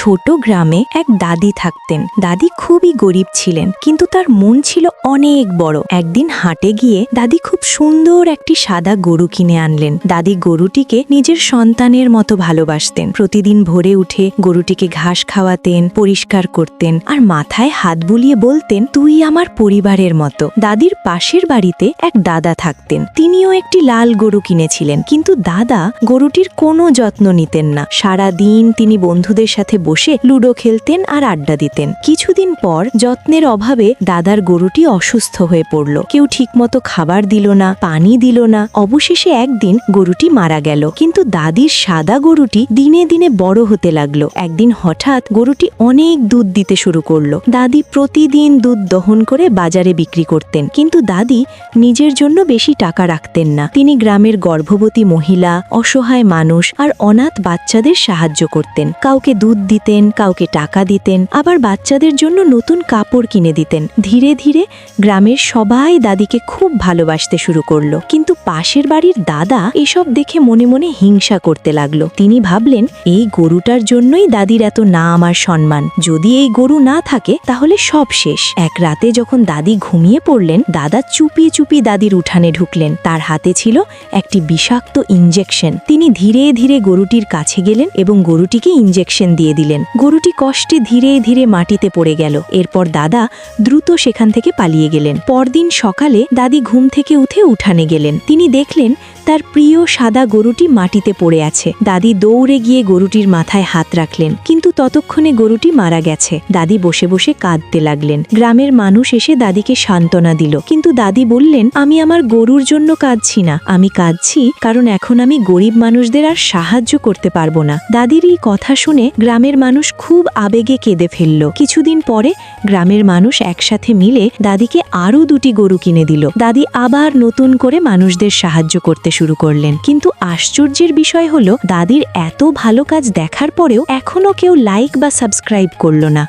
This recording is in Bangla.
ছোট গ্রামে এক দাদি থাকতেন। দাদি খুবই গরিব ছিলেন, কিন্তু তার মন ছিল অনেক বড়। একদিন হাটে গিয়ে দাদি খুব সুন্দর একটি সাদা গরু কিনে আনলেন। দাদি গরুটিকে নিজের সন্তানের মতো ভালোবাসতেন। প্রতিদিন ভোরে উঠে গরুটিকে ঘাস খাওয়াতেন, পরিষ্কার করতেন আর মাথায় হাত বুলিয়ে বলতেন, তুই আমার পরিবারের মতো। দাদির পাশের বাড়িতে এক দাদা থাকতেন। তিনিও একটি লাল গরু কিনেছিলেন, কিন্তু দাদা গরুটির কোনো যত্ন নিতেন না। সারা দিন তিনি বন্ধুদের সাথে বসে লুডো খেলতেন আর আড্ডা দিতেন। কিছুদিন পর যত্নের অভাবে দাদার গরুটি অসুস্থ হয়ে পড়ল। কেউ ঠিকমতো খাবার দিল না, পানি দিল না। অবশেষে একদিন গরুটি মারা গেল। কিন্তু দাদির সাদা গরুটি দিনে দিনে বড় হতে লাগলো। একদিন হঠাৎ গরুটি অনেক দুধ দিতে শুরু করলো। দাদি প্রতিদিন দুধ দহন করে বাজারে বিক্রি করতেন, কিন্তু দাদি নিজের জন্য বেশি টাকা রাখতেন না। তিনি গ্রামের গর্ভবতী মহিলা, অসহায় মানুষ আর অনাথ বাচ্চাদের সাহায্য করতেন। কাউকে দুধ দিতেন, কাউকে টাকা দিতেন, আবার বাচ্চাদের জন্য নতুন কাপড় কিনে দিতেন। ধীরে ধীরে গ্রামের সবাই দাদিকে খুব ভালোবাসতে শুরু করলো। কিন্তু পাশের বাড়ির দাদা এসব দেখে মনে মনে হিংসা করতে লাগলো। তিনি ভাবলেন, এই গরুটার জন্যই দাদির এত নাম আর সম্মান। যদি এই গরু না থাকে তাহলে সব শেষ। এক রাতে যখন দাদি ঘুমিয়ে পড়লেন, দাদা চুপি চুপি দাদির উঠানে ঢুকলেন। তার হাতে ছিল একটি বিষাক্ত ইনজেকশন। তিনি ধীরে ধীরে গরুটির কাছে গেলেন এবং গরুটিকে ইনজেকশন দিয়ে দিলেন। গরুটি কষ্টে ধীরে ধীরে মাটিতে পড়ে গেল। এরপর দাদা দ্রুত সেখান থেকে পালিয়ে গেলেন। পরদিন সকালে দাদি ঘুম থেকে উঠে উঠানে গেলেন। তিনি দেখলেন তার প্রিয় সাদা গরুটি মাটিতে পড়ে আছে। দাদি দৌড়ে গিয়ে গরুটির মাথায় হাত রাখলেন, কিন্তু ততক্ষণে গরুটি মারা গেছে। দাদি বসে বসে কাঁদতে লাগলেন। গ্রামের মানুষ এসে দাদিকে সান্ত্বনা দিল, কিন্তু দাদি বললেন, আমি আমার গরুর জন্য কাঁদছি না, আমি কাঁদছি কারণ এখন আমি গরিব মানুষদের আর সাহায্য করতে পারবো না। দাদির এই কথা শুনে গ্রামের মানুষ খুব আবেগে কেঁদে ফেলল। কিছুদিন পরে গ্রামের মানুষ একসাথে মিলে দাদিকে আরও 2টি গরু কিনে দিল। দাদি আবার নতুন করে মানুষদের সাহায্য করতে শুরু করলেন। কিন্তু আশ্চর্যের বিষয় হলো, দাদির এত ভালো কাজ দেখার পরেও এখনো কেউ লাইক বা সাবস্ক্রাইব করল না।